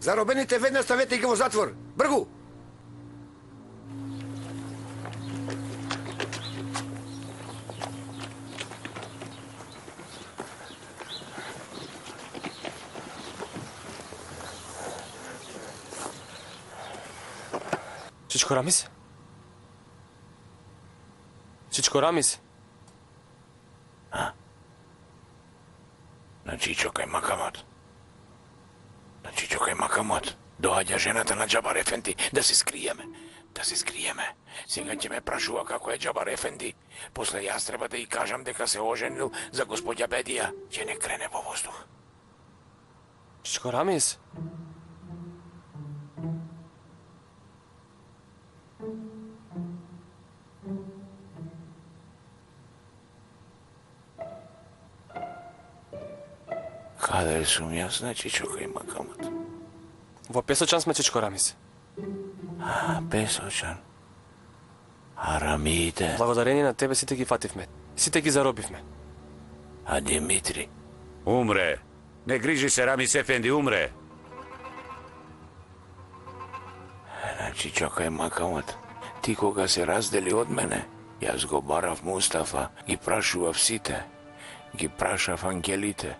Заробените веднаш ставете ги во затвор. Бргу! Чичко Рамис? Чичко Рамис? На Чичо кај Макамот. На Чичо кај Макамот. Доаѓа жената на Џабар Ефенди да се скриеме. Да се скриеме. Сега ќе ме прашува како е Џабар Ефенди. После јас треба да и кажам дека се оженил за господја Бедија. Ќе не крене во воздух. Чичко Рамис? Каде сум јас на Чичо кај Макамот? Во Песочан сме, Чичко Рамис. Песочан. Арамиите. Благодарение на тебе сите ги фативме. Сите ги заробивме. А Димитри? Умре. Не грижи се, Рамис Ефенди, умре. На Чичо кај Макамот. Ти кога се раздели од мене, јас го барав Мустафа, ги прашував сите. Ги прашав ангелите.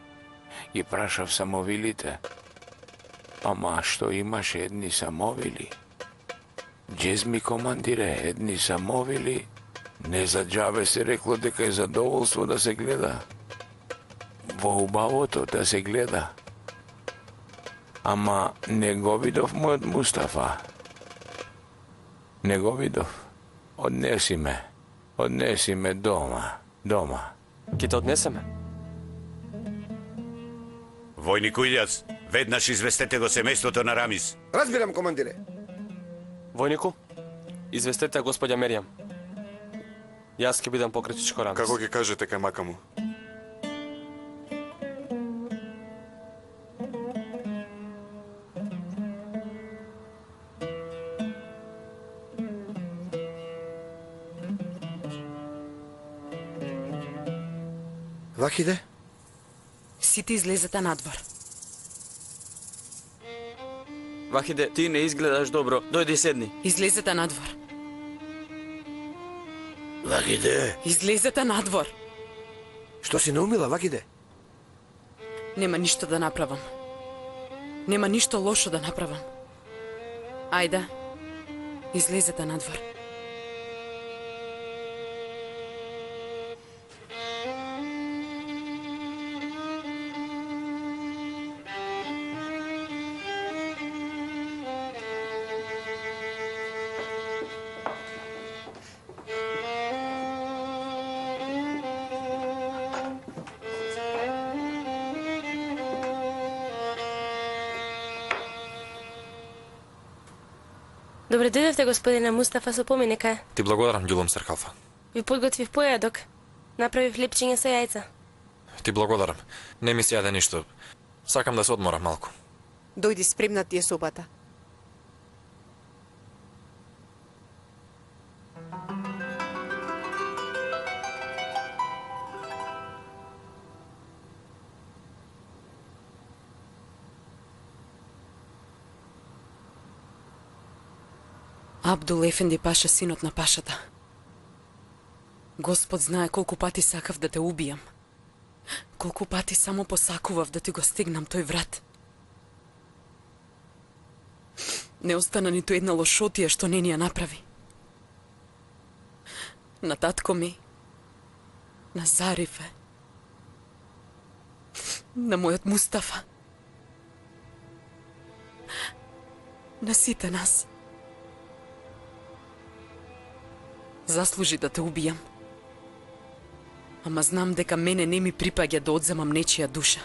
Ги прашав самовилите. Ама што имаше едни самовили? Джезми командире, едни самовили. Не за џабе се рекло дека е задоволство да се гледа. Во убавото да се гледа. Ама не го видов мојот Мустафа. Не го видов. Однеси ме дома. Ки те однесеме. Војник Уилјас, веднаш известете го семејството на Рамис. Разбирам, командире. Војнику, известете господја Меријам. Јас ќе бидам покрај Чичко Рамис. Како ги кажете кај Макаму? Вахиде? Сите излезете надвор. Вахиде, ти не изгледаш добро. Дојди седни. Излезете надвор. Вахиде? Излезете надвор. Што си наумила, Вахиде? Нема ништо да направам. Нема ништо лошо да направам. Ајде, излезете надвор. Добре дојдовте, господине Мустафа, со поминека. Ти благодарам, Ѓулом Серкалфа. Ви подготвив појадок. Направив лепчиња со јајца. Ти благодарам. Не ми се јаде ништо. Сакам да се одморам малку. Дојди, спремна ти е собата. Абдул Ефенди паша, синот на пашата. Господ знае колку пати сакав да те убијам. Колку пати само посакував да ти го стигнам тој врат. Не остана ниту една лошотија што не ни ја направи. На татко ми, на Зарифе, на мојот Мустафа, на сите нас. Заслужи да те убијам. Ама знам дека мене не ми припаѓа да одземам нечија душа.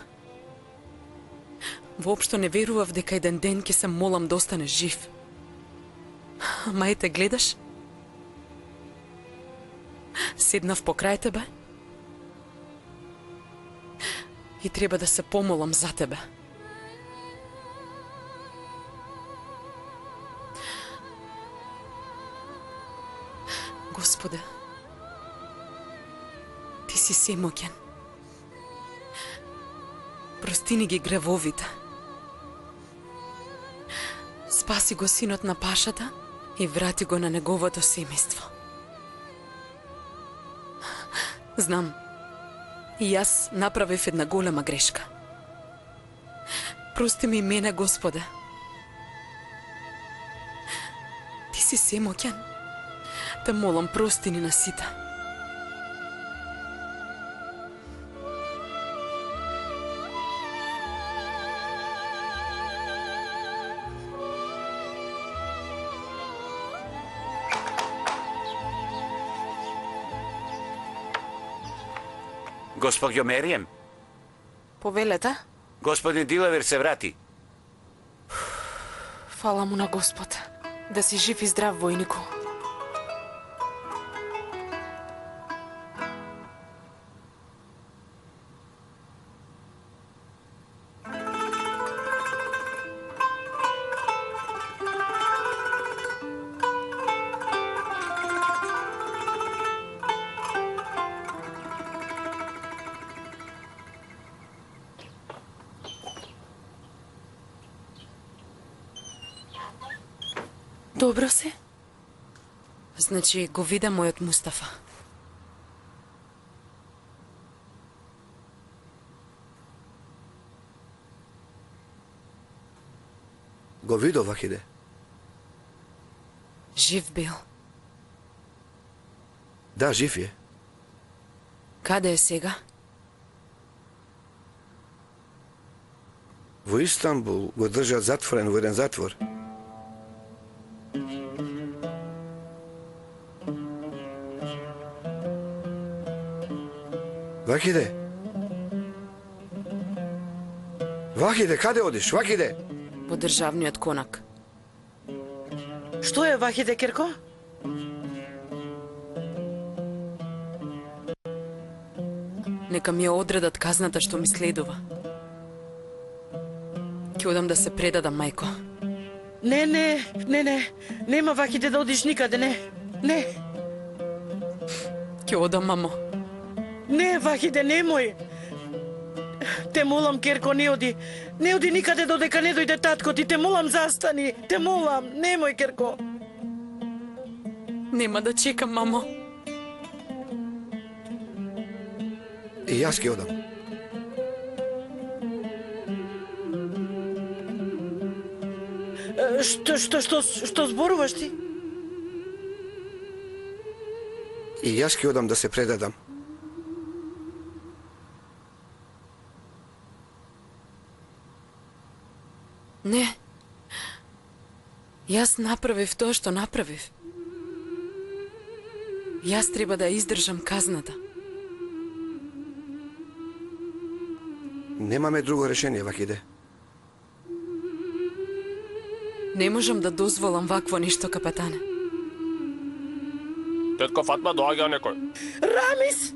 Воопшто не верував дека еден ден ќе се молам да останеш жив. Ама ете, гледаш? Седнав покрај тебе и треба да се помолам за тебе. Господе, ти си семоќен. Прости ни ги гревовите. Спаси го синот на пашата и врати го на неговото семејство. Знам, и јас направив една голема грешка. Прости ми мене, Господе. Ти си семоќен. Те молам, прости ни на сите. Госпоѓо Мерием, Повелете, господин Дилавер се врати. фала му на Господ. Да си жив и здрав, војнику. Добро се? Значи, го вида мојот Мустафа. Го видов, Вахиде? Жив бил. Да, жив е. Каде е сега? Во Истанбул го држат затворен во еден затвор. Вахиде? Вахиде, каде одиш? Вахиде? Во државниот конак. Што е, Вахиде Керко? Нека ми ја одредат казната што ми следува. Ќе одам да се предадам, мајко. Не. Нема, Вахиде, да одиш никаде, не. Ќе одам, мамо. Не, Вахиде, немој. Те молам, Керко, не оди. Не оди никаде додека не дојде татко ти. Те молам, застани. Те молам. Немој, Керко. Нема да чекам, мамо. И јас ќе одам. Што зборуваш ти? И јас ќе одам да се предадам. Не. Јас направив тоа што направив. Јас треба да издржам казната. Немаме друго решение, Вахиде. Не можам да дозволам вакво нешто, капетане. Тетко Фатма, доаѓа некој. Рамис!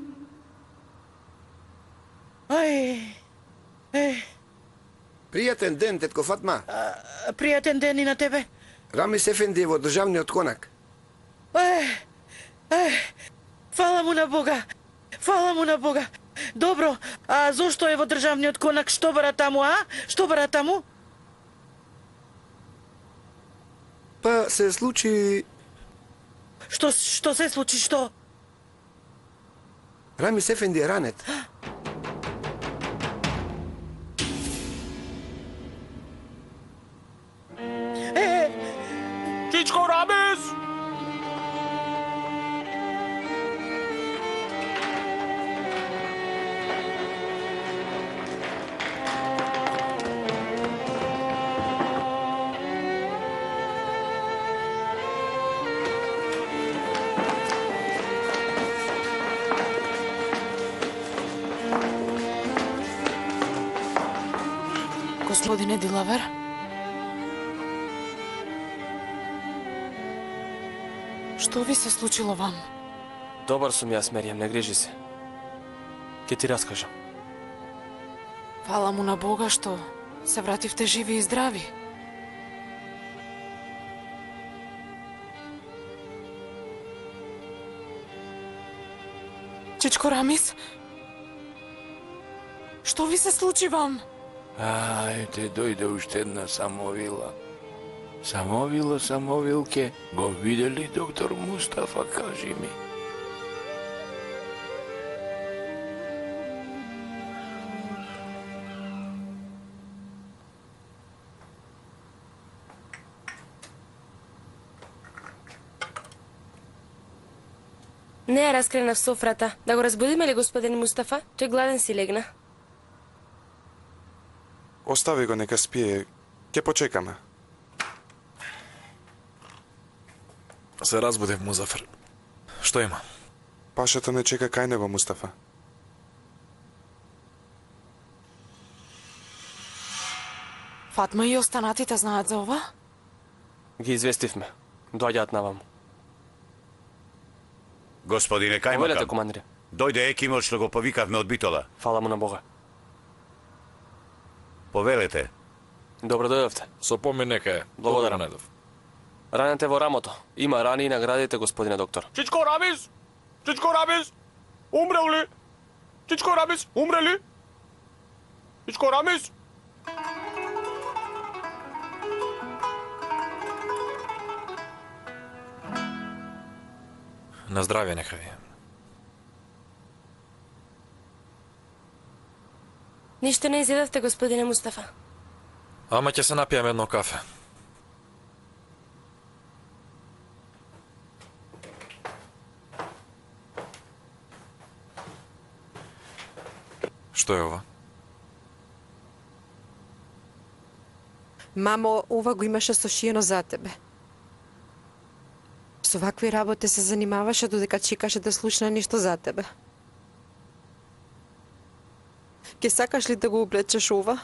Пријатен ден, тетко Фатма. Пријатен ден и на тебе. Рамис Ефенди е во државниот конак. Фала му на Бога. Фала му на Бога. Добро, а зошто е во државниот конак? Што бара таму, а? Што бара таму? Па се случи... Што се случи, што? Рамис Ефенди е ранет. Чичко Рамис! Господине Дилавер? Што ви се случило вам? Добар сум јас, Мерием, не грижи се. Ке ти раскажам. Фала му на Бога што се вративте живи и здрави. Чичко Рамис? Што ви се случи вам? Ајде, дојде уште една самовила. Самовило, самовилке, го видели доктор Мустафа, кажи ми. Не е разкрена в софрата. Да го разбудиме ли, господин Мустафа? Тој гладен си легна. Остави го, нека спие. Ке почекаме. Се разбудив, Музафер. Што има? Пашата не чека кај него, Мустафа. Фатма и останатите знаат за ова? Ги известивме. Доаѓаат наваму. Господине Повелете, Кајмакам, командире. дојде екимот што го повикавме од Битола. Фала му на Бога. Повелете. Добро дојдовте. Со помин нека е. Благодарам. Недов. Ранете во рамото. Има рани и наградите, господине доктор. Чичко Рамис! Чичко Рамис! Умрел ли? Чичко Рамис, умре ли? Чичко Рамис! На здравје нека ви. Ништо не изедавте, господине Мустафа. Ама ќе се напијам едно кафе. Што е ова? Мамо, ова го имаше сошиено за тебе. Со вакви работи се занимаваше додека чекаше да слушна нешто за тебе. Ке сакаш ли да го облечеш ова?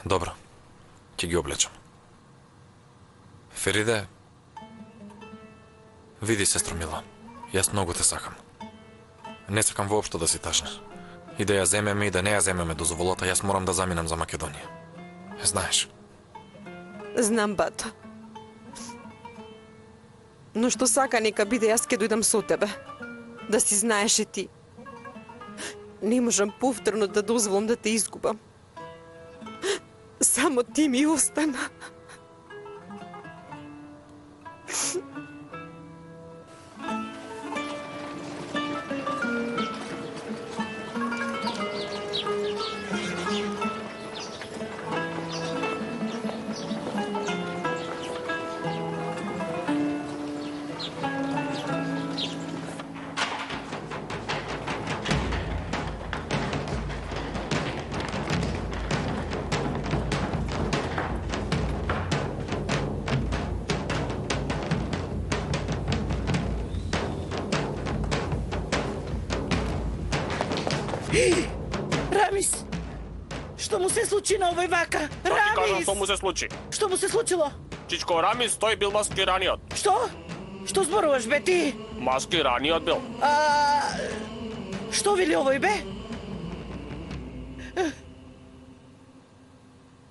Добро. Ќе ги облечам. Фериде, види, сестро мила, јас многу те сакам. Не сакам воопшто да си тажна. И да ја земеме и да не ја земеме дозволата, јас морам да заминам за Македонија. Знаеш. Знам, бато. Но што сака нека биде, јас ке дојдам со тебе. Да си знаеш и ти. Не можам повторно да дозволам да те изгубам. Само ти ми остана. Рамис! Што му се случи на овој вака? Ти кажам Рамис! што му се случи. Што му се случило? Чичко Рамис, тој бил маскираниот. Што? Што зборуваш, бе, ти? Маскираниот бил. Што вели овој, бе?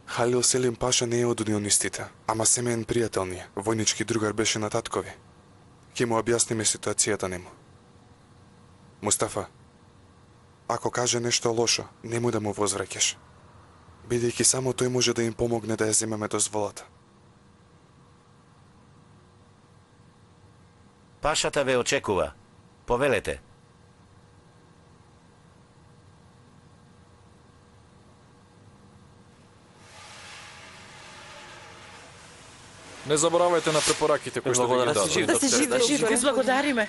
Халил Селим Паша не е од унионистите, ама семеен пријател ни е. Војнички другар беше на таткови. Ке му објасниме ситуацијата нему. Мустафа, ако каже нешто лошо, нему да му возвраќаш. Бидејќи само тој може да им помогне да ја земеме дозволата. Пашата ве очекува. Повелете. Не заборавајте на препораките кои што ви ги Благодарам си, дадов. жив, Да се доктор, живи, Ви благодариме.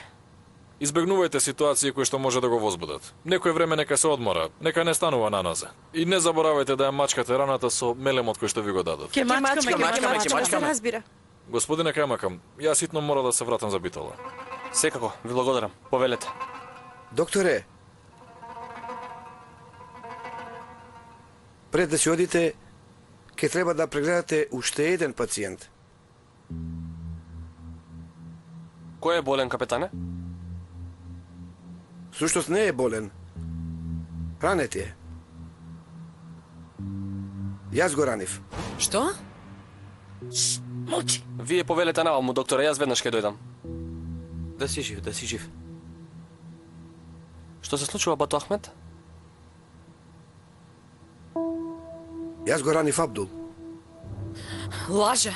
Избегнувајте ситуации кои што може да го возбудат. Некој време нека се одмора, нека не станува на нозе. И не заборавајте да ја мачкате раната со мелемот кој што ви го дадов. Ке мачкаме, се разбира. Господине Кајмакам, јас ситно мора да се вратам за Битола. Секако, ви благодарам. Повелете. Докторе, пред да си одите, ќе треба да прегледате уште еден пациент. Кој е болен, капетане? Сушност не е болен. Ранет е. Јас го ранив. Што? Молчи. Вие повелете наваму, докторе, јас веднаш ќе дојдам. Да си жив, да си жив. Што се случува, Бато Ахмет? Јас го ранив Абдул. Лаже.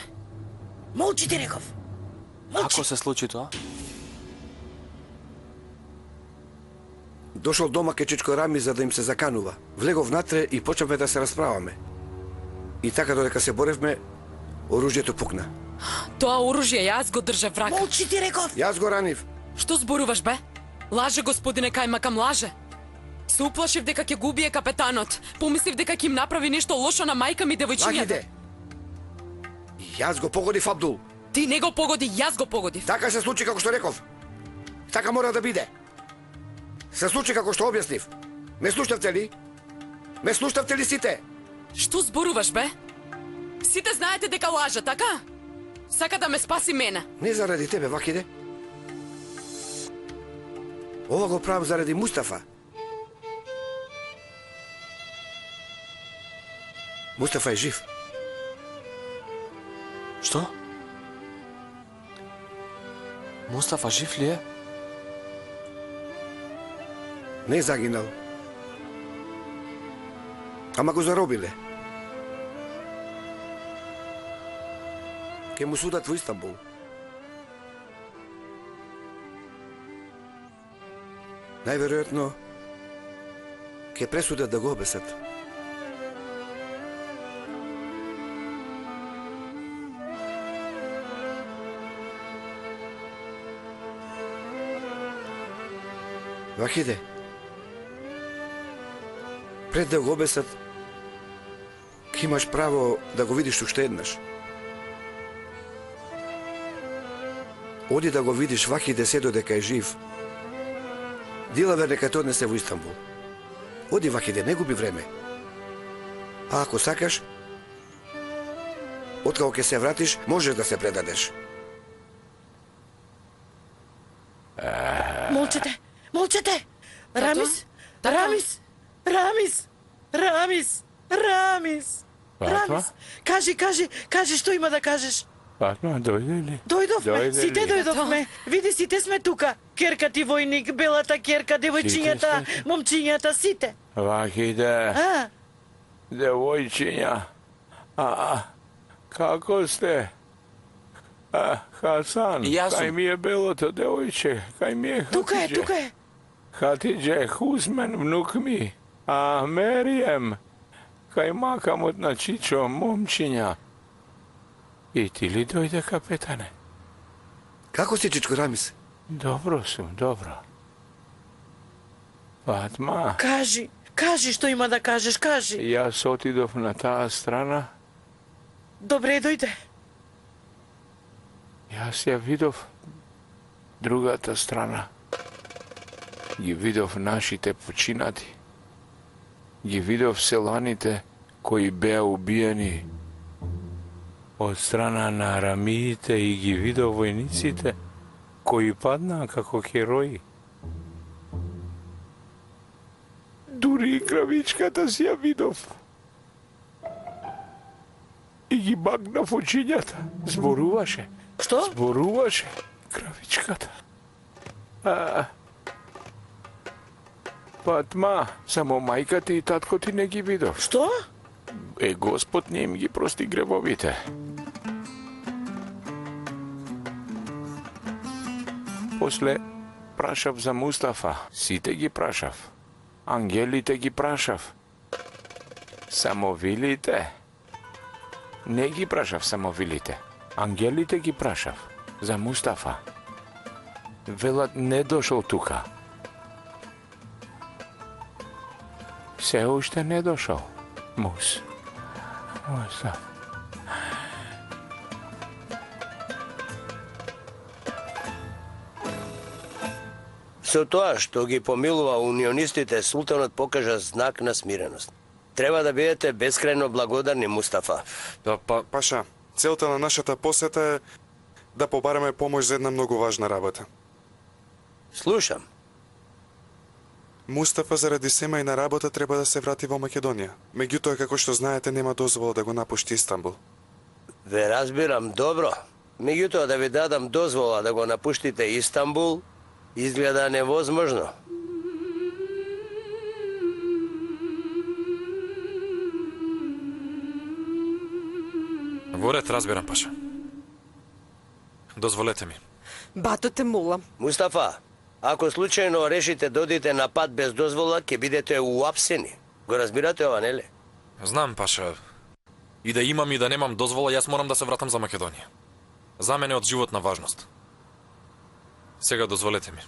Молчи ти реков. Како се случи тоа? Дошол дома ке Чичко Рами за да им се заканува. Влегов внатре и почнавме да се расправаме. И така додека се боревме, оружјето пукна. Тоа оружје јас го држав в рака. Молчи ти реков. Јас го ранив. Што зборуваш бе? Лаже господине Кајмакам, лаже. Се уплашив дека ќе го убие капетанот. Помислив дека ќе им направи нешто лошо на мајка ми девојчињата. Вахиде. Јас го погодив Абдул. Ти не го погоди, јас го погодив. Така се случи како што реков. Така мора да биде. Се случи како што објаснив. Ме слушнавте ли? Ме слушнавте ли сите? Што зборуваш бе? Сите знаете дека лаже, така? Сака да ме спаси мене. Не заради тебе, Вахиде. Ова го правам заради Мустафа. Мустафа е жив. Што? Мустафа жив ли е? Не е загинал. Ама го заробиле. Ке му судат во Истанбул. Најверојатно ке пресудат да го обесат. Вахиде, пред да го обесат, ке имаш право да го видиш уште еднаш. Оди да го видиш Вахиде се додека е жив. Дилавер нека те однесе во Истанбул. Оди, Вахиде, не губи време. А ако сакаш, откако ќе се вратиш, можеш да се предадеш. Молчете. Молчете. Тато? Рамис. Тато? Рамис. Рамис. Рамис. Рамис. Фатма? Рамис. Кажи што има да кажеш. Фатма, дојде ли? Дојдовме, Дојде сите ли? дојдовме. Види, сите сме тука. Керка ти војник, белата керка, девојчињата, Сите момчињата, сите. Вахиде, А, девојчиња. Како сте? Хасан, И јас сум. кај ми е белото девојче, кај ми е тука е, Хатиđe. тука е. Хатиđe, Хузмен, внук ми. А Мерием, кај макамот на Чичо, момчиња. И ти ли дојде, капетане? Како си, Чичко Рамис? Добро сум, добро. Фатма, Кажи што има да кажеш, кажи. јас отидов на таа страна, Добре, дојде. јас ја видов другата страна. Ги видов нашите починати. Ги видов селаните кои беа убиени од страна на арамиите и ги видов војниците кои паднаа како херои. Дури и кравичката си ја видов. И ги багнав очињата. Зборуваше. Што? Зборуваше кравичката. Фатма, само мајка ти и татко ти не ги видов. Што? Господ не им ги прости гревовите. После прашав за Мустафа. Сите ги прашав. Ангелите ги прашав. Само вилите. Не ги прашав само вилите. Ангелите ги прашав. За Мустафа. Велат не дошол тука. Се уште не дошол. Мустафа. Со тоа што ги помилува унионистите, султанот покажа знак на смиреност. Треба да бидете бескрајно благодарни, Мустафа. Да, Паша, целта на нашата посета е да побараме помош за една многу важна работа. Слушам. Мустафа заради семејна работа треба да се врати во Македонија. Меѓутоа, како што знаете, нема дозвола да го напушти Истанбул. Ве разбирам добро. Меѓутоа да ви дадам дозвола да го напуштите Истанбул, изгледа невозможно. Во ред, разбирам, паша. Дозволете ми. Бато, те молам. Мустафа, ако случајно решите да одите на пат без дозвола, ќе бидете уапсени. Го разбирате ова, нели? Знам, паша. И да имам и да немам дозвола, јас морам да се вратам за Македонија. За мене е од животна важност. Сега дозволете ми.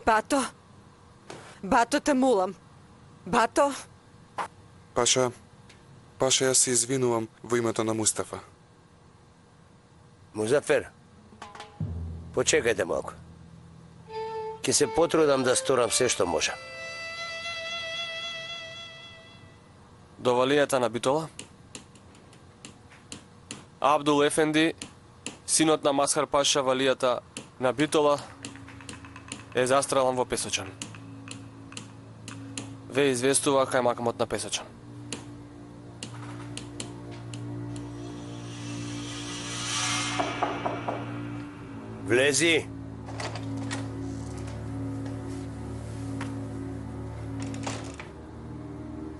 Бато. Бато, те молам. Бато. Паша, јас се извинувам во името на Мустафа. Музафер, почекајте малку. Ќе се потрудам да сторам се што можам. До валијата на Битола, Абдул Ефенди, синот на Масхар Паша, валијата на Битола, е застрелан во Песочан. Ве известува кајмакамот на Песочан. Влези.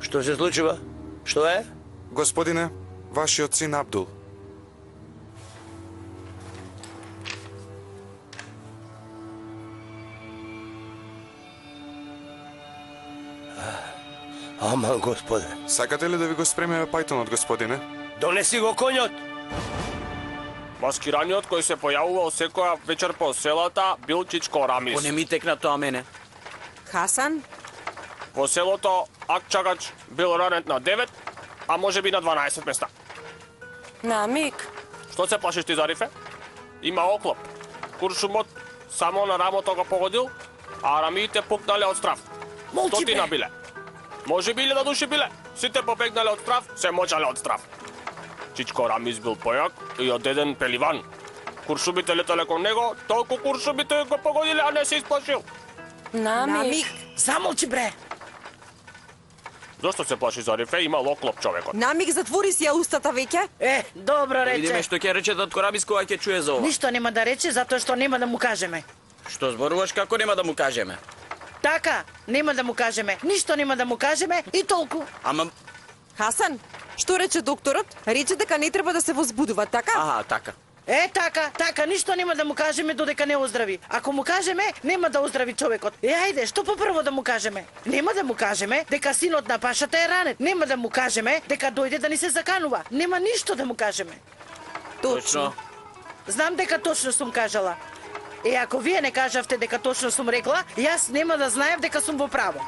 Што се случува? Што е? Господине, вашиот син Абдул. Аман, господе. Сакате ли да ви го спремиме пајтонот, господине? Донеси го конјот! Маскираниот кој се појавувал секоја вечер по селата бил Чичко Рамис. О, не ми текна тоа мене. Хасан? Во селото Акчагач бил ранет на 9, а може би на 12 места. Намик. Што се плашиш ти, Зарифе? Има оклоп. Куршумот само на рамото го погодил, а рамиите пукнале од страв. Стотина биле. Може би 1000 души биле. Сите побегнале од страв, се мочале од страв. Чичко Рамис бил појак и одеден пеливан. Куршумите летале кон него, толку куршумите го погодиле, а не се исплашил. Намик. Замолчи, бре. Зошто се плаши, Зарифе? Има оклоп човекот. Намик, затвори си ја устата веќе. Добро Видиме рече. што ќе рече татко Рамис кога ќе чуе за ова. Ништо нема да рече, затоа што нема да му кажеме. Што зборуваш како нема да му кажеме? Така, нема да му кажеме. Ништо нема да му кажеме и толку. Ама... Хасан, што рече докторот? Рече дека не треба да се возбудува, така? Аха, така. Така, ништо нема да му кажеме додека не оздрави. Ако му кажеме, нема да оздрави човекот. Ајде, што попрво да му кажеме? Нема да му кажеме дека синот на Пашата е ранет. Нема да му кажеме дека дојде да ни се заканува. Нема ништо да му кажеме. Точно. Знам дека точно сум кажала. Ако вие не кажавте дека точно сум рекла, јас нема да знаев дека сум во право.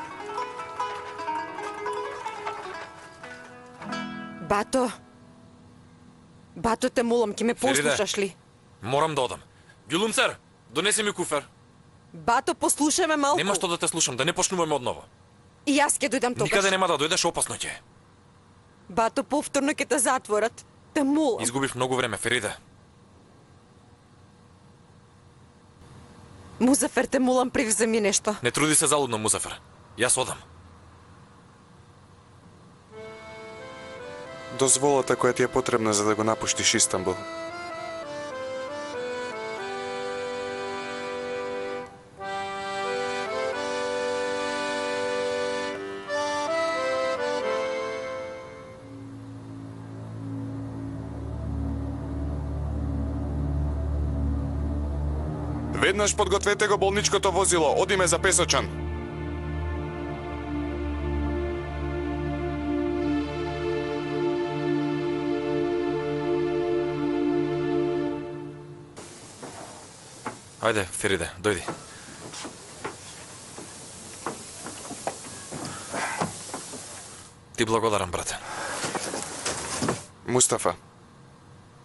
Бато. Бато, те молам, ќе ме послушаш ли? Морам да одам. Гюлумцер, донеси ми куфер. Бато, послушај ме малку. Нема што да те слушам, да не почнуваме одново. И јас ќе дојдам тогаш. Никаде нема да дојдеш, опасно ќе. Бато, повторно ќе те затворат. Те молам. Изгубив многу време, Фериде. Музафер, те молам, превзе ми нешто. Не труди се залудно, Музафер. Јас одам. Дозволата која ти е потребна за да го напуштиш Истанбул. Веднаш подгответе го болничкото возило, одиме за Песочан. Ајде, Фериде, дојди. Ти благодарам, брате. Мустафа,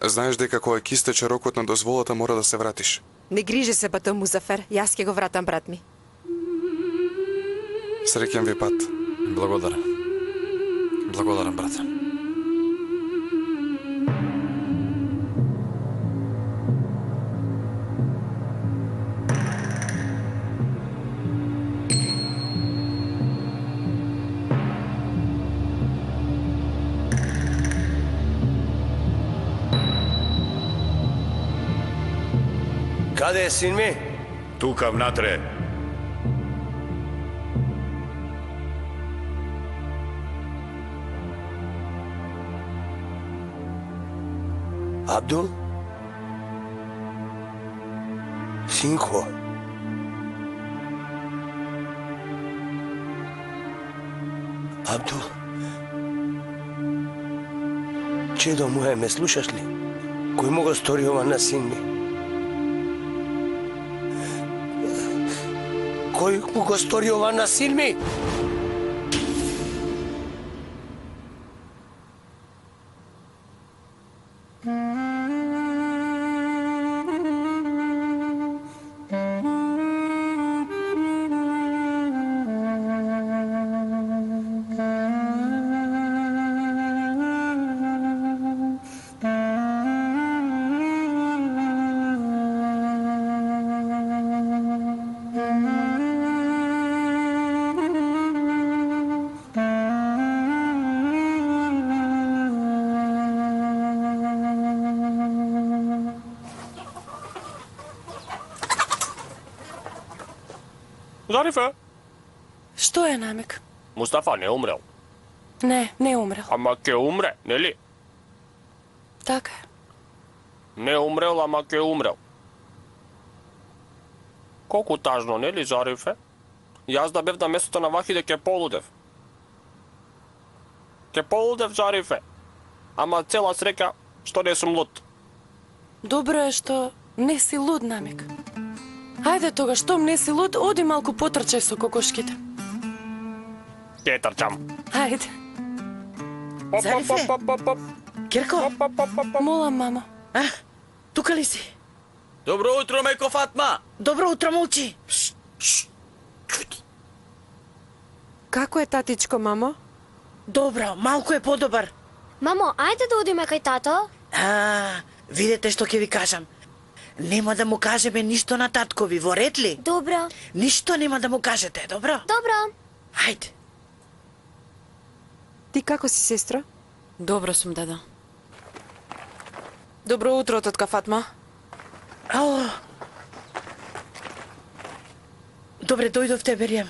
знаеш дека кога ќе истече рокот на дозволата мора да се вратиш. Не грижи се, Бато Музафер. Јас ќе го вратам, брат ми. Среќен ви пат. Благодарам. Благодарам, брате. Каде е син ми? Тука внатре. Абдул? Синко? Абдул? Чедо моје, ме слушаш ли? Кој му го стори ова на син ми? Кој му го стори ова на син ми? Зарифе? Што е, Намек? Мустафа не умрел. Не, не умрел. Ама ке умре, нели? Така е. Не умрел, ама ке умрел. Колку тажно, нели, Зарифе? Јас да бев на местото на Вахиде ке полудев. Ке полудев, Зарифе. Ама цела срека што не сум луд. Добро е што не си луд, Намек. Ајде тога, штом не си луд, оди малку потрчај со кокошките. Ке трчам. Ајде. Зарифе? Кирко? Молам, мамо. Тука ли си? Добро утро, Меко Фатма! Добро утро, молчи. Како е татичко, мамо? Добро, малку е подобар. Мамо, ајде да одиме кај тато. Видете што ќе ви кажам. Нема да му кажеме ништо на таткови, во ред ли? Добро. Ништо нема да му кажете, добро? Добро. Хајде. Ти како си, сестра? Добро сум, дедо. Добро утро, тетка Фатма. Добре, дојдовте, Беријам.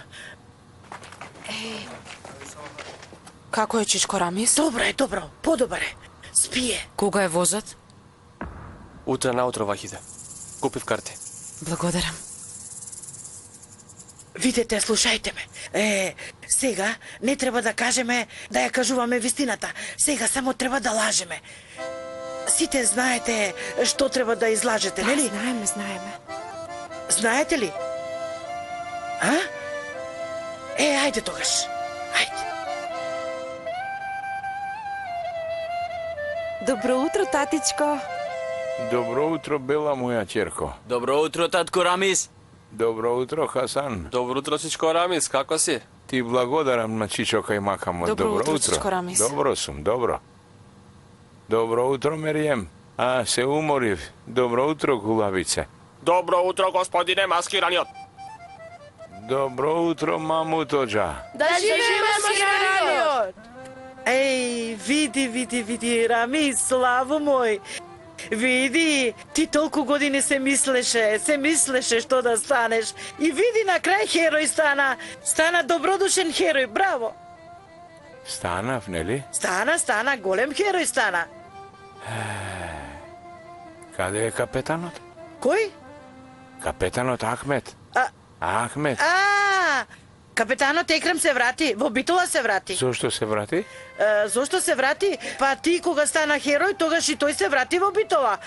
Како е чичко Рамис? Добро е, добро, подобар е. Спие. Кога е возот? Утре наутро, Вахиде. Купив карти. Благодарам. Видете, слушајте ме. Сега не треба да кажеме, да ја кажуваме вистината. Сега само треба да лажеме. Сите знаете што треба да излажете, нели? Знаеме. Знаете ли? Ајде тогаш. Ајде. Добро утро, татичко. Добро утро, бела моја ќерко. Добро утро, татко Рамис. Добро утро, Хасан. Добро утро, чичко Рамис, како си? Ти благодарам на Чичо кај Макамо. Добро утро, чичко Рамис. Добро сум, добро. Добро утро, Мерием. Се уморив. Добро утро, Гулавице. Добро утро, господине маскираниот. Добро утро, Мамутоџа. Да живее маскираниот! Види, Рамис, славо мој. Види, ти толку години се мислеше што да станеш. И види, на крај херој стана добродушен херој, браво. Станав, нели? Стана, голем херој стана. Каде е капетанот? Кој? Капетанот Ахмет. Ахмет. Капетанот Екрем се врати, во Битола се врати. Зошто се врати? Зошто се врати? Па ти кога стана херој, тогаш и тој се врати во Битола.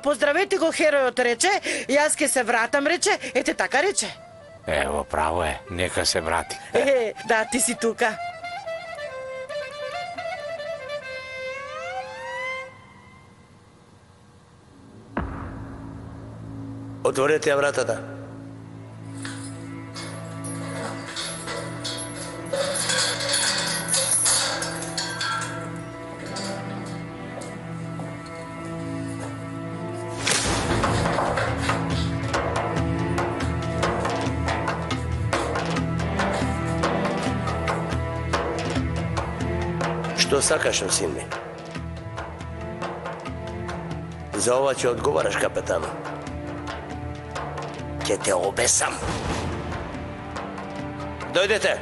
Поздравете го херојот, рече, јас ке се вратам, рече, ете така рече. Ево, право е, нека се врати. Да, ти си тука. Отворете ја вратата. Што сакаш, син ми? За ова ќе одговараш, капетано. Ќе те обесам. Дојдете.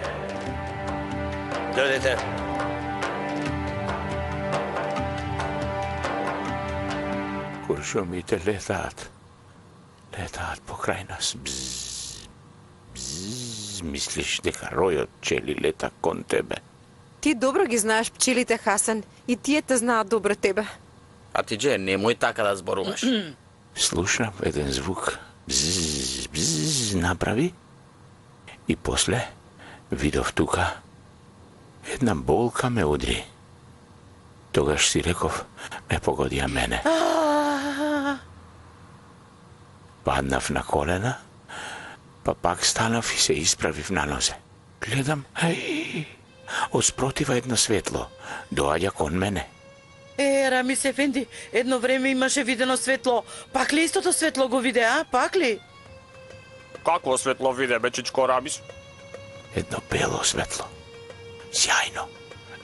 Куршумите летаат. Летаат покрај нас. Бзз, бзз, мислиш дека ројот пчели лета кон тебе? Ти добро ги знаеш пчелите, Хасан, и тие те знаат добро тебе. А ти Дже, немој така да зборуваш. Слушнав еден звук. Бзз, бзз, направи. И после видов тука една болка ме удри. Тогаш си реков, ме погодија мене. Паднав на колена, па пак станав и се исправив на нозе. Гледам, од спротива едно светло, доаѓа кон мене. Рамис ефенди, едно време имаше видено светло. Пак ли истото светло го виде, а? Пак ли? Какво светло виде, бе, чичко Рамис? Едно бело светло. Сјајно.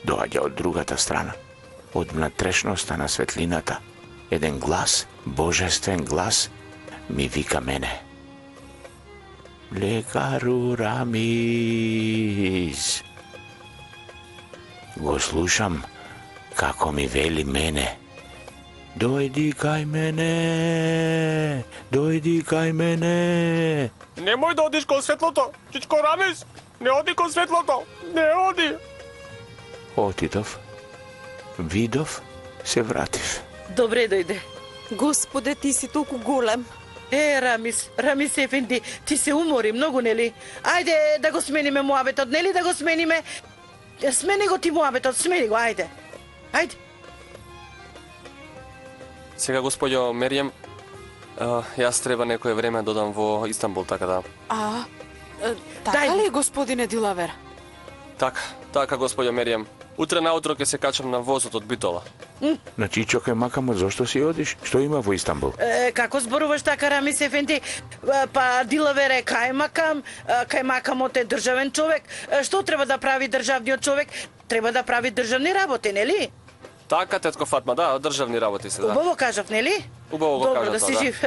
Доаѓа од другата страна. Од внатрешноста на светлината. Еден глас, божествен глас, ми вика мене. Лекару Рамис. Го слушам како ми вели мене. Дојди кај мене, дојди кај мене. Немој да одиш кон светлото, чичко Рамис! Не оди кон светлото! Не оди! Отидов, видов, се вратив. Добре дојде. Господе, ти си толку голем. Рамис ефенди, ти се умори многу, нели? Ајде да го смениме муабетот, нели да го смениме? Смени го ти муабетот, смени го, ајде. Ајде. Сега, господјо Мерием, јас треба некое време да одам во Истанбул, така да... Така ли, господине Дилавер? Така, господјо Мерием. Утре наутро ќе се качам на возот од Битола. На Чичо кај Макамот, зошто си одиш? Што има во Истанбул? Како зборуваш така, Рамис ефенди? Па Дилавер е кај Макамот е државен човек. Што треба да прави државниот човек? Треба да прави државни работи, нели? Така, тетко Фатма, да, државни работи се, да. Убаво кажав, нели? Убаво го кажав, да си жив.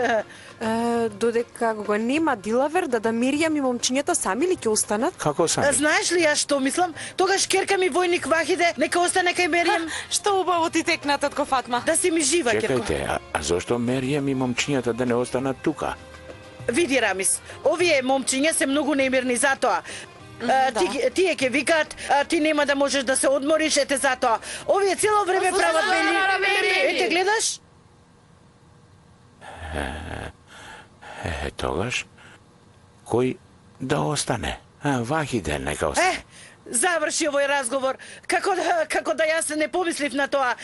Додека го нема Дилавер, да Миријам и момчињата сами ли ќе останат? Како сами? Знаеш ли јас што мислам? Тогаш керка ми војник Вахиде, нека остане кај Меријам. Што убаво ти текна, татко Фатма. Да си ми жива, керко. Чекајте, а зошто Меријам и момчињата да не останат тука? Види, Рамис, овие момчиња се многу немирни затоа. Тие ќе викаат, ти нема да можеш да се одмориш, ете затоа. Овие цело време прават бели. Ете, гледаш? Тогаш, кој да остане? Вахиде нека остане. Заврши овој разговор. Како да јас не помислив на тоа.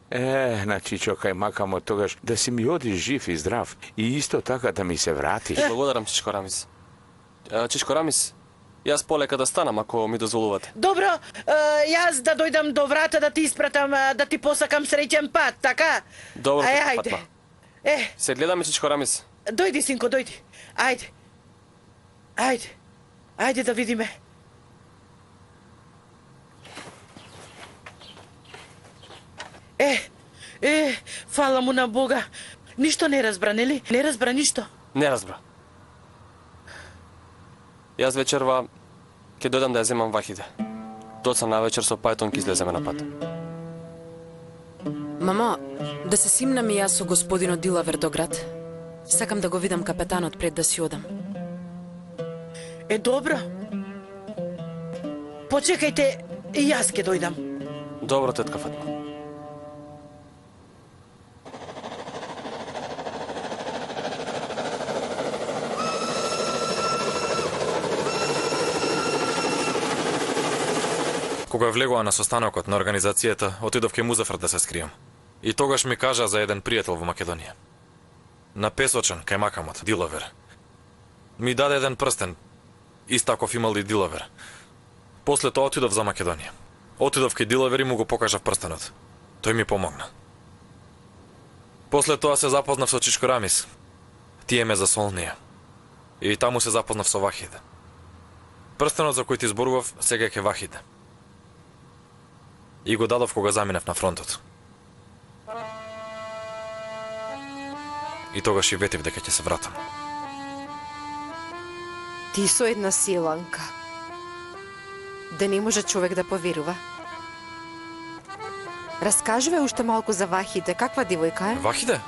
На Чичо кај Макамот тогаш да си ми одиш жив и здрав и исто така да ми се вратиш. Благодарам, Чичко Рамис. Чичко Рамис, јас полека да станам ако ми дозволувате. Добро, јас да дојдам до врата да ти испратам, да ти посакам среќен пат, така? Добро, ајде. Фатма. Се гледаме, Чичко Рамис. Дојди, синко, дојди. Ајде да видиме. Фала му на Бога. Ништо не разбра, нели? Не разбра ништо. Не разбра. Јас вечерва ќе дојдам да ја земам Вахиде. Доцна на вечер со Пајтон ќе излеземе на пат. Мамо, да се симнам и јас со господинот Дилавер до град. Сакам да го видам капетанот пред да си одам. Добро. Почекајте, и јас ќе дојдам. Добро, тетка Фатма. Кога влегува на состанокот на организацијата, отидов ке Музафар да се скријам. И тогаш ми кажа за еден пријател во Македонија. На Песочен, кај Макамот, Дилавер. Ми даде еден прстен, истаков имал и Дилавер. После тоа отидов за Македонија. Отидов ке Дилавер и му го покажав прстенот. Тој ми помогна. После тоа се запознав со Чичко Рамис. Тие ме засолнија. И таму се запознав со Вахиде. Прстенот за кој ти зборував сега ке Вахиде. И го дадов кога заминав на фронтот. И тогаш и ветив дека ќе се вратам. Ти со една силанка. Да не може човек да поверува. Раскажуве уште малку за Вахиде. Каква девојка е? Вахиде?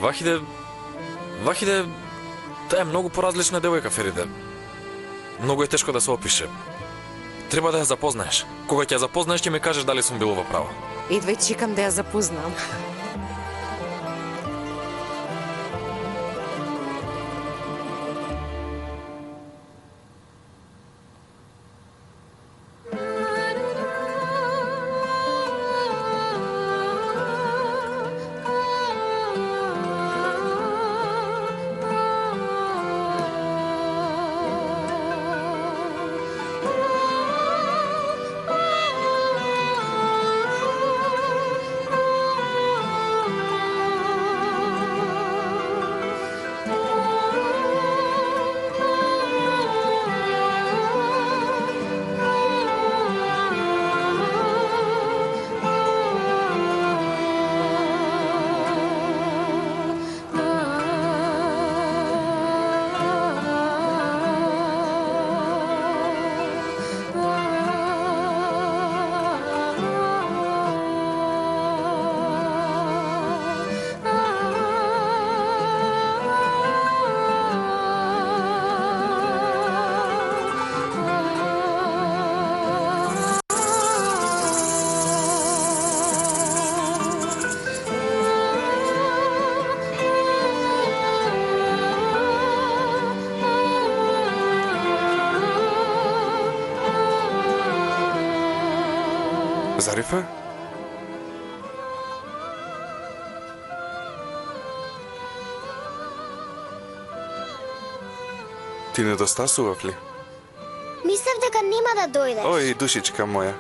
Вахиде, таа е многу поразлична девојка, Фериде. Многу е тешко да се опише. Треба да ја запознаеш. Кога ќе ја запознаеш, ќе ми кажеш дали сум бил во право. Идвај, чекам да ја запознам. Зарифа? Ти недостасував ли? Мислев дека нема да дојдеш. Ој, душичка моја.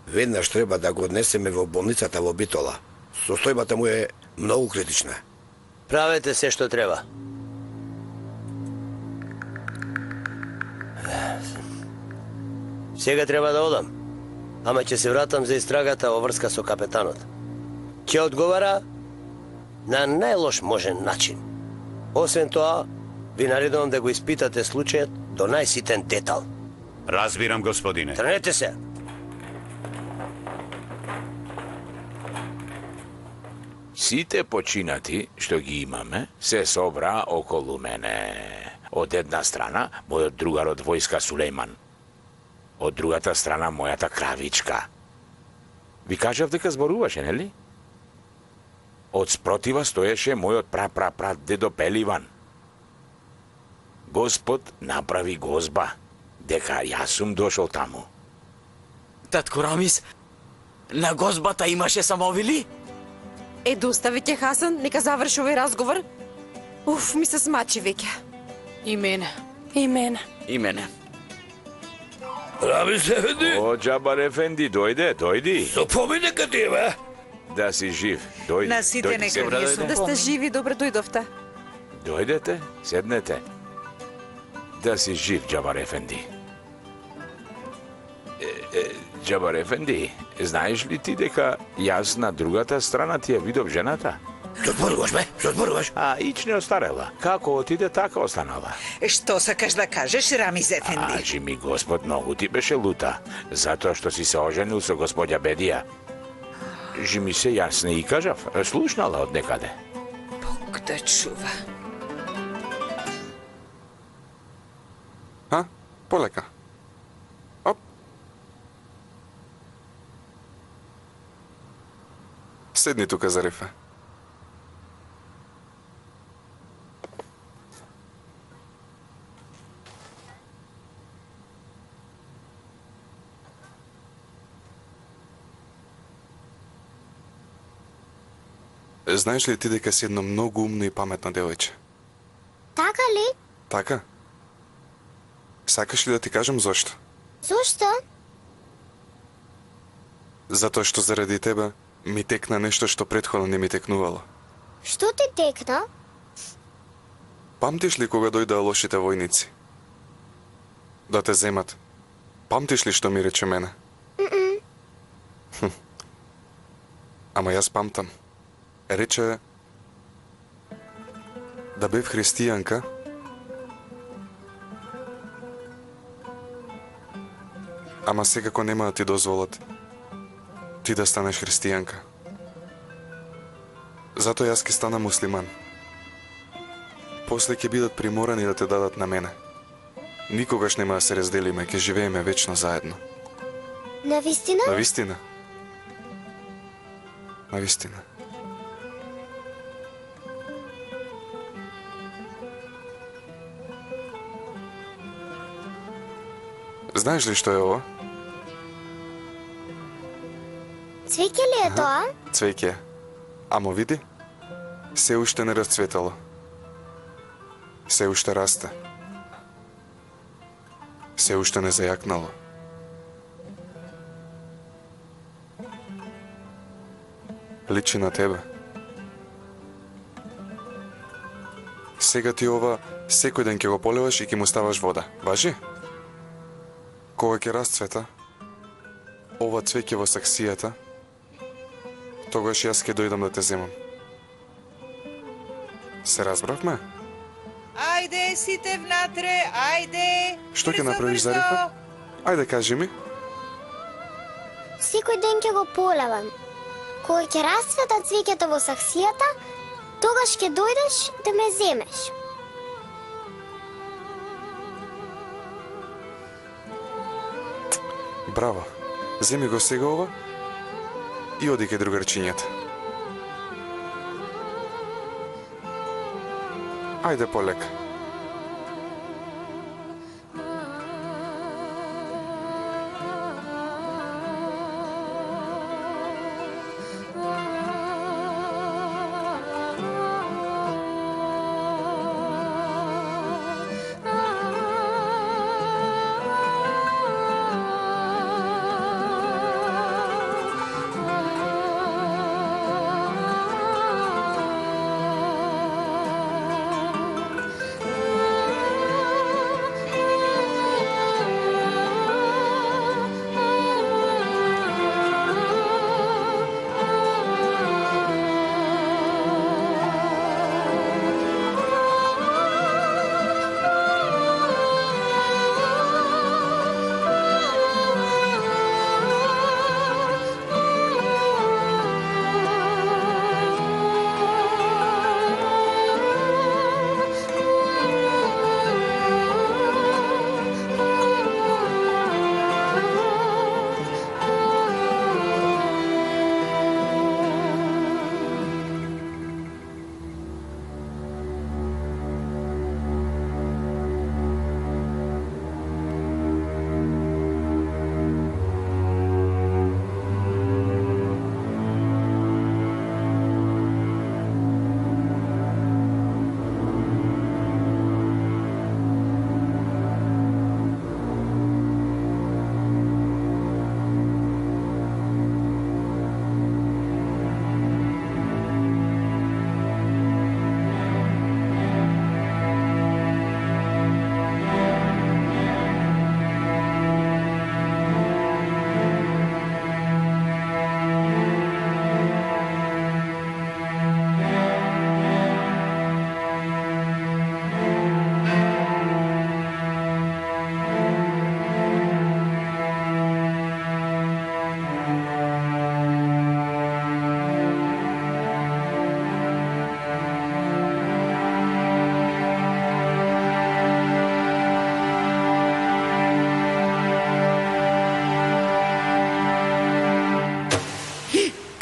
Веднаш треба да го однесеме во болницата во Битола. Состојбата му е многу критична. Правете се што треба. Сега треба да одам. Ама ќе се вратам за истрагата во врска со капетанот. Ќе одговара на најлош можен начин. Освен тоа, ви наредувам да го испитате случајот до најситен детал. Разбирам, господине. Трнете се. Сите починати што ги имаме се собра околу мене. Од една страна мојот другар од војска Сулејман. Од другата страна мојата кравичка. Ви кажав дека зборуваше, нели? Од спротива стоеше мојот пра дедо Пеливан. Господ направи гозба дека јас сум дошол таму. Татко Рамис, на гозбата имаше самовили? Е, достави ќе Хасан, нека заврши овој разговор. Уф, ми се смачи веќе. И мене. И мене. И мене. Рамис Ефенди! О, Џабар Ефенди, дојди. Со поминека ти, бе! Да си жив, дојди. На сите нека ние сум Да сте живи, добре дојдовте. Дојдете, седнете. Да си жив, Џабар Ефенди. Џабар Ефенди, знаеш ли ти дека јас на другата страна ти ја видов жената? Што зборуваш, бе? Што зборуваш? А, ич не остарела. Како отиде, така останала. Што сакаш да кажеш, Рамиз Ефенди? Ачи ми Господ многу ти беше лута, затоа што си се оженил со господја Бедија. Жи ми се, јас не и кажав, слушнала од некаде. Бог да чува. А? Полека. Оп. Седни тука, Зарифа. Знаеш ли ти дека си едно многу умно и паметно девојче? Така ли? Така? Сакаш ли да ти кажам зошто? Зошто? Затоа што заради тебе ми текна нешто што претходно не ми текнувало. Што ти текна? Памтиш ли кога дојдоа лошите војници? Да те земат. Памтиш ли што ми рече мене? Ама јас памтам. Рече да бев христијанка Ама секако нема да ти дозволат ти да станеш христијанка. Затоа јас ќе стана муслиман. После ќе бидат приморани да те дадат на мене. Никогаш нема да се разделиме, ќе живееме вечно заедно. Навистина? Навистина? Навистина. Знаеш ли што е ова? Цвеќе ли е тоа? Цвеќе. Амо види? Се уште не расцветало. Се уште расте. Се уште не зајакнало. Личи на тебе. Сега ти ова секој ден ќе го поливаш и ќе му ставаш вода. Важи? Кога ќе расцвета, ова цвеќе во саксијата, тогаш јас ќе дојдам да те земам. Се разбравме? Ајде, сите внатре, ајде! Што ќе направиш, Зарифа? Ајде, кажи ми. Секој ден ќе го полевам. Кога ќе расцветат цвеќата во саксијата, тогаш ќе дојдеш да ме земеш. Браво. Земи го сега ова и оди кај другарчињата. Ајде полека.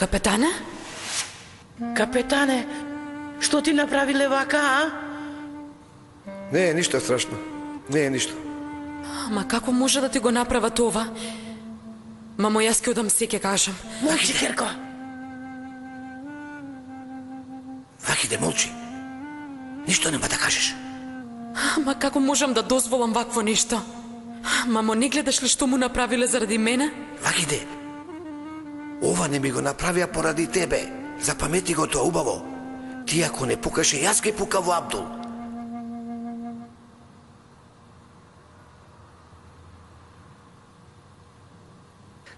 Капетане? Капетане, што ти направиле вака, а? Не е ништо страшно. Не е ништо. Ма како може да ти го направат ова? Мамо, јас ќе одам се ќе кажам. Молчи, Керко! Вакиде, молчи. Ништо нема да кажеш. Ма како можам да дозволам вакво нешто? Мамо, не гледаш ли што му направиле заради мене? Вакиде, ова не ми го направија поради тебе. Запамети го тоа убаво. Ти ако не пукаше, јас ке пука во Абдул.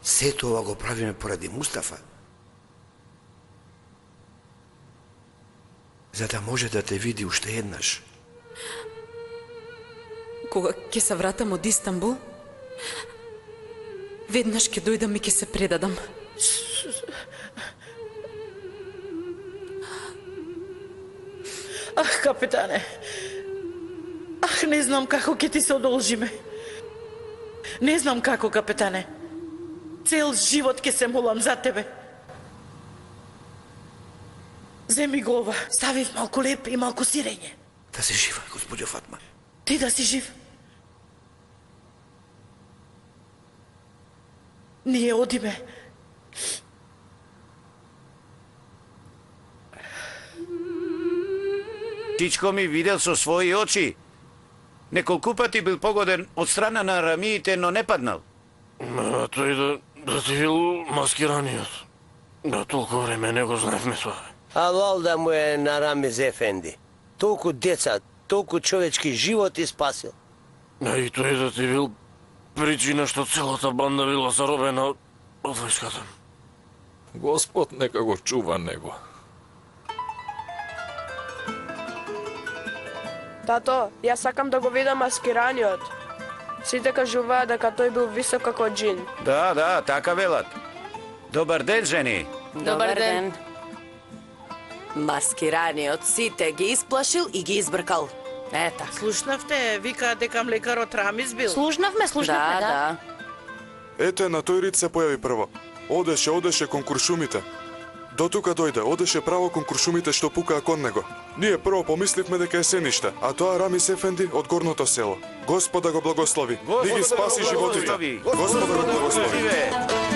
Сето ова го правиме поради Мустафа. За да може да те види уште еднаш. Кога ќе се вратам од Истанбул, Веднаш ќе дојдам и ќе се предадам. Ах, капетане. Ах, не знам како ќе ти се одолжиме. Не знам како, капетане. Цел живот ќе се молам за тебе. Земи го ова. Ставив малку леп и малку сирење. Да си жива, господјо Фатма. Ти да си жив. Ние одиме. Тичко ми видел со своји очи. Неколку пати бил погоден од страна на рамиите, но не паднал. Тој да ти бил маскираниот. Да толку време не го знаевме тоа. А валда му е на Рамиз Ефенди. Толку деца, толку човечки животи спасил. А и тој да ти бил причина што целата банда била заробена од војската. Господ нека го чува него. Тато, јас сакам да го видам маскираниот. Сите кажуваат дека тој бил висок како џин. Да, така велат. Добар ден, жени. Добар ден. Маскираниот сите ги исплашил и ги избркал. Ета. Слушнавте, вика дека млекарот Рамиз бил. Слушнавме, да. Ете, на тој рид се појави прво. Одеше кон куршумите. До тука дојде, одеше право кон куршумите што пукаа кон него. Ние прво помисливме дека е Сениште, а тоа Рамиз Ефенди од горното село. Господа го благослови. Ни ги спаси животите. Господа го благослови.